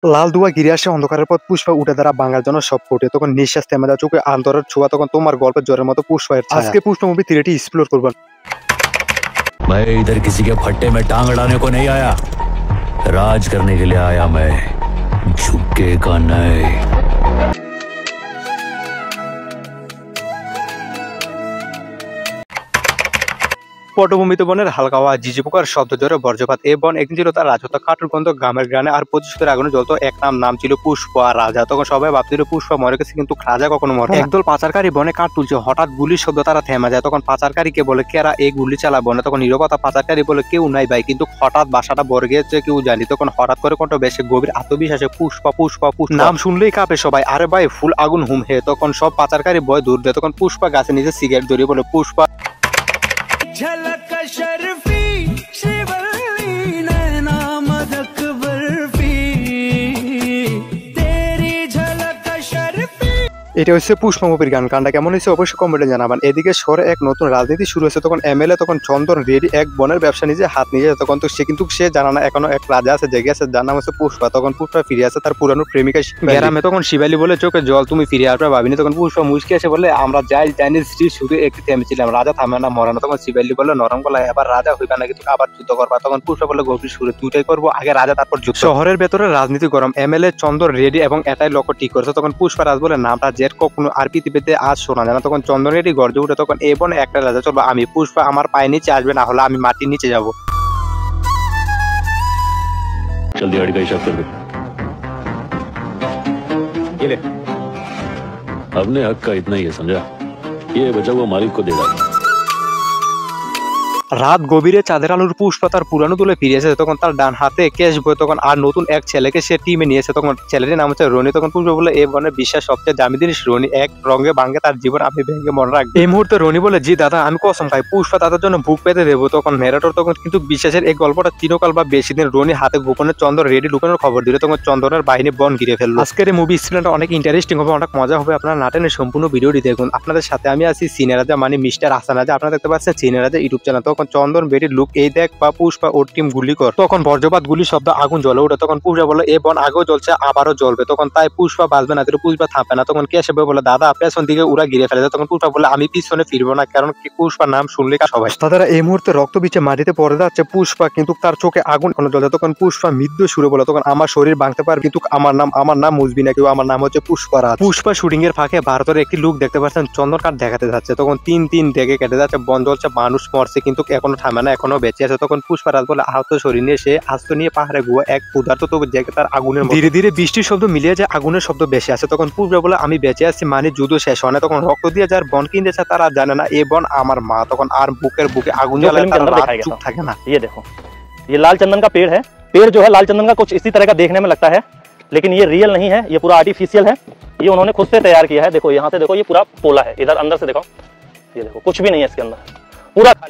লাল ধোঁয়া ঘিরে আসে অন্ধকারের পথ, পুষ্পা উঠে দাঁড়া বাংলার জন্য সব ফুটে, তখন নিঃশ্বাস থেমে যায়, চোখে আন্তরের ছোঁয়া, তখন তোমার গল্পের জ্বরের মতো পুষ্পা এর ছায়া। আজকে পুষ্পা মুভি থ্রিটি এক্সপ্লোর করবো। मैं इधर किसी के फट्टे में टांग अड़ाने को नहीं आया, राज करने के लिए आया मैं, झुकेगा नहीं। পটভূমিতে বনের হালকা হাওয়া, ঝিঝি পোকার শব্দ, জোরে বর্জ্যপাত। এই বন একদিন ছিল তার রাজত্ব, কাঠুর গন্ধ, গ্রামের গ্রানে আর প্রতিশোধের আগুনে জ্বলতো এক নাম ছিল পুষ্পা রাজা। তখন সবাই ভাবছিল পুষ্পা মরে গেছে, কিন্তু রাজা কখনো মরে। একদল পাচারকারী বনে কাঠ তুলছে, হঠাৎ গুলির শব্দ, তারা থেমে যায়। তখন পাচারকারীকে বলে, কেরা এই গুলি চালা বনে? তখন নীরবতা। পাচারকারী বলে, কেউ নাই ভাই, কিন্তু হঠাৎ বাসাটা ভরে গিয়েছে, কেউ জানি। তখন হঠাৎ করে কণ্ঠ বেশে গভীর আত্মবিশ্বাসে, পুষ্পা পুষ্পা পুষ্পা। নাম শুনলেই কাঁপে সবাই, আরে ভাই ফুল আগুন হুম হে। তখন সব পাচারকারী ভয় দূর দেয়। তখন পুষ্পা গাছে নিচে সিগারেট ধরিয়ে বলে, পুষ্পা এটা হচ্ছে পুষ্পা মুভির গান। গানটা কেমন হয়েছে অবশ্যই কমেন্টে জানাবেন। এদিকে শহরে এক নতুন রাজনীতি শুরু হয়েছে। তখন এমএলএ তখন চন্দন রেডি এক বনের ব্যবসা নিজে হাত নিয়ে যায়। তখন তো সে জানা না এখনো এক রাজা আছে জেগে আছে, যার নাম হচ্ছে পুষ্পা। তখন পুষ্পা ফিরে আসে তার পুরানো প্রেমিকা গ্রামে। তখন শিবালি বলে, চোখে জল, তুমি ফিরে আসবে ভাবিনি। তখন পুষ্পা মুচকি এসে বলে, আমরা যাই চাইনিজ স্ত্রী শুধু একটু থেমেছিলাম, রাজা থামে না মরে না। তখন শিবালি বলে নরম গলায়, এবার রাজা হইবা না, কিন্তু আবার যুদ্ধ করবা। তখন পুষ্পা বলে, গভীর সুরে, দুটাই করবো, আগে রাজা তারপর যুদ্ধ। শহরের ভেতরে রাজনীতি গরম, এমএলএ চন্দন রেডি এবং এটাই লক্ষ্য ঠিক করেছে। তখন পুষ্পা রাজ বলে, নামটা জেট কখনো আর পৃথিবীতে আজ শোনা যায় না। তখন চন্দন রেডি গর্জে উঠে, তখন এই বনে একটা রাজা চলবো আমি, পুষ্পা আমার পায়ের নিচে আসবে, না হলে আমি মাটির নিচে যাবো। चल दिहाड़ी का हिसाब कर दो, ये ले। अपने हक का इतना ही है, समझा? ये बचा हुआ मालिक को देगा। রাত গভীরে চাঁদের আলোর পুষ্পা তার পুরানো দলে ফিরে এসেছে। তখন তার ডান হাতে ক্যাশ বই, তখন আর নতুন এক ছেলেকে সে টিমে নিয়েছে। তখন ছেলেটির নাম হচ্ছে রনি। তখন পুষ্পা বলে, এই বনের বিশ্বাস সবচেয়ে দামি জিনিস রনি, এক রঙে ভাঙে তার জীবন, আমি ভেঙে মনে রাখবো। এই মুহূর্তে রনি বলে, জি দাদা, আমি কসম খাই পুষ্পা তাদের জন্য বুক পেতে দেবো। তখন ন্যারেটর তখন কিন্তু বিশ্বাসের এই গল্পটা চিরকাল বা বেশি দিন রনি হাতে গোপনে চন্দন রেডি লুকানোর খবর দিল। তখন চন্দনের বাহিনী বন ঘিরে ফেললো। আজকের এই মুভি স্ক্রিনটা অনেক ইন্টারেস্টিং হবে, অনেক মজা হবে। আপনারা নাটেনের সম্পূর্ণ ভিডিওটি দেখুন। আপনাদের সাথে আমি আছি সিনেরাজা, মানে মিস্টার হাসান রাজা। আপনারা দেখতে পাচ্ছেন সিনেরাজা ইউটিউব চ্যানেল। তখন চন্দন বেডি লুক এই দেখ, বা পুষ্পা ওর টিম গুলি কর। তখন বর্জ্যপাত গুলি শব্দ, আগুন জ্বলে ওঠে। তখন পুষ্পা বলে, এই বন আগেও জ্বলছে, আবারও জ্বলবে। তখন তাই পুষ্পা বাঁচবে না, পুষ্পা থামবে না। তখন কেশব বলে, দাদা পেছন দিকে ওরা ঘিরে ফেলেছে। তখন পুষ্পা বলে, আমি পিছনে ফিরবো না, কারণ পুষ্পার নাম শুনলে সবাই। তারা এই মুহূর্তে রক্ত বিছে মাটিতে পড়ে যাচ্ছে পুষ্পা, কিন্তু তার চোখে আগুন এখনো জ্বলছে। তখন পুষ্পা মৃত্যু সুরে বলে, তখন আমার শরীর ভাঙতে পারবে, কিন্তু আমার নাম মুজবি না কেউ, আমার নাম হচ্ছে পুষ্পা রাজ। পুষ্পা শুটিং এর ফাঁকে ভারতের একটি লুক দেখতে পাচ্ছেন, চন্দন কাঠ দেখাতে যাচ্ছে। তখন তিন দেখে কেটে যাচ্ছে, বন জ্বলছে, মানুষ মরছে, কিন্তু এখনো থামে না, এখনো বেঁচে আছে। তখন পুষ্পা রাজ বলে, আহত শরীর নিয়ে সে আস্ত নিয়ে পাহাড়ে গুয়া এক ক্ষুধার্ত তো জেগে তার আগুনের ধীরে ধীরে বৃষ্টির শব্দ মিলিয়ে যায়, আগুনের শব্দ বেশি আছে। তখন পুষ্পা বলে, আমি বেঁচে আছি মানে যুদ্ধ শেষ হয় না। তখন রক্ত দিয়ে যার বন কিনতেছে তারা জানে না এই বন আমার মা। তখন আর বুকে আগুন জ্বালায়, তার চুপ থাকে না। ये देखो, ये लाल चंदन का पेड़ है। पेड़ जो है लाल चंदन का कुछ इसी तरह का देखने में लगता है, लेकिन ये रियल नहीं है, ये पूरा आर्टिफिशियल है। ये उन्होंने खुद से तैयार किया है। देखो यहाँ से देखो, ये पूरा पोला है। इधर अंदर से देखो, ये देखो कुछ भी नहीं है इसके अंदर।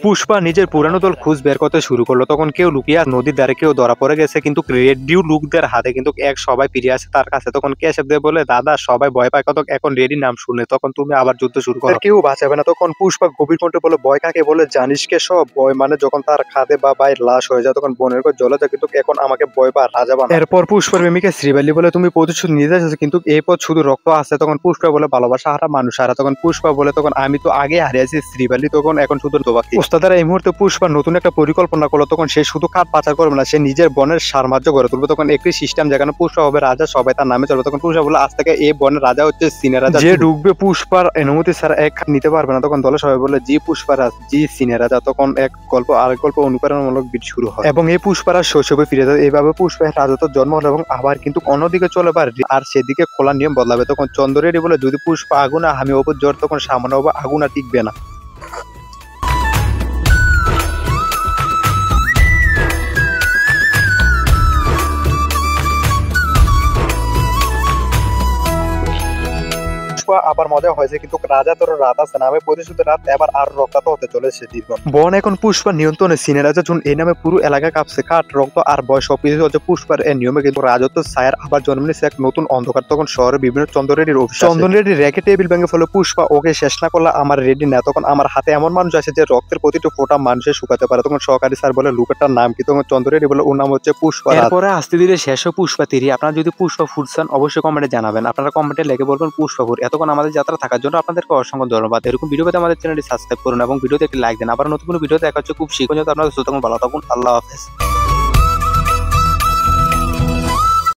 পুষ্পা নিজের পুরানো দল খুঁজ বের করতে শুরু করলো। তখন কেউ লুকিয়ে নদীর ধারে, কেউ ধরা পড়ে গেছে, কিন্তু রেডিও লুকদের হাতে কিন্তু এক সবাই ফিরে আসে তার কাছে। তখন কেশব দেব বলে, দাদা সবাই ভয় পায়, কত এখন রেডি নাম শুনে, তখন তুমি আবার যুদ্ধ শুরু করো, কেউ বাঁচাবে না। তখন পুষ্পা গভীর কণ্ঠে বলে, ভয় কাকে বলে জানিস কে? সব ভয় মানে যখন তার খাদে বা বাইর লাশ হয়ে যায়, তখন বনের পর জলে যায়, কিন্তু এখন আমাকে ভয় পা রাজা বানা। এরপর পুষ্পার প্রেমিকা শ্রীবালি বলে, তুমি প্রতিশোধ নিতে যাচ্ছ, কিন্তু এই পথ শুধু রক্ত আছে। তখন পুষ্পা বলে, ভালোবাসা হারা মানুষ হারা। তখন পুষ্পা বলে, তখন আমি তো আগে হারিয়েছি শ্রীবালি, তখন এখন শুধু তোমাকে। ওস্তাদারা এই মুহূর্তে পুষ্পা নতুন একটা পরিকল্পনা করলো। তখন সে শুধু কাঠ পাচার করবে না, সে নিজের বনের সাম্রাজ্য গড়ে তুলবে। তখন একটি সিস্টেম যেখানে পুষ্পা হবে রাজা, সবাই তার নামে চলবে। তখন পুষ্পা বলে, আজ থেকে এই বনের রাজা হচ্ছে সিনেরাজা, যে ঢুকবে পুষ্পার অনুমতি ছাড়া এক নিতে পারবে না। তখন দলে সবাই বলে, জি পুষ্পারাজ, জি সিনেরাজা। তখন এক গল্প আরেক গল্প অনুপ্রেরণামূলক বিট শুরু হয়, এবং এই পুষ্পারাজ শৈশবে ফিরে যায়। এইভাবে পুষ্পের রাজত্ব জন্ম হলো, এবং আবার কিন্তু অন্যদিকে চলে পারে, আর সেদিকে খোলা নিয়ম বদলাবে। তখন চন্দ্রেরই বলে, যদি পুষ্পা আগুন আমি ওপর জ্বর, তখন সামনে হবো আগুন আর টিকবে না। পুষ্পা আবার মজা হয়েছে, কিন্তু রাজা তোর রাত আছে নামে প্রতিশোধের রাত এবার আর রক্তাক্ত হতে চলেছে দীর্ঘ। বন এখন পুষ্পার নিয়ন্ত্রণে, সিনে রাজা যখন এই নামে পুরো এলাকা কাঁপছে, কাঠ রক্ত আর বয়স সবকিছু হচ্ছে পুষ্পার এর নিয়মে, কিন্তু রাজত্ব ছায়ার আবার জন্ম নিচ্ছে এক নতুন অন্ধকার। তখন শহরে বিভিন্ন চন্দন রেড্ডির অফিস, চন্দন রেড্ডি রেখে টেবিল ভেঙে ফেলে, পুষ্পা ওকে শেষ না করলে আমার রেডি না। তখন আমার হাতে এমন মানুষ আছে যে রক্তের প্রতিটা ফোঁটা মানুষের শুকাতে পারে। তখন সহকারী স্যার বলে লোকটার নাম কি? তখন চন্দন রেড্ডি বলে ওর নাম হচ্ছে পুষ্পা। এরপরে আস্তে ধীরে শেষ হয় পুষ্পা 3। আপনারা যদি পুষ্পা ফুটছেন অবশ্যই কমেন্টে জানাবেন, আপনারা কমেন্টে লিখে বলবেন পুষ্পা ফুট। এতক্ষণ আমাদের যাত্রা থাকার জন্য আপনাদেরকে অসংখ্য ধন্যবাদ। এরকম ভিডিও পেতে আমাদের চ্যানেলটি সাবস্ক্রাইব করুন এবং ভিডিওতে একটি লাইক দেন। আবার নতুন কোনো ভিডিও দেখা হচ্ছে খুব শীঘ্রই। আপনারা সুস্থ থাকুন, ভালো থাকুন, আল্লাহ হাফেজ।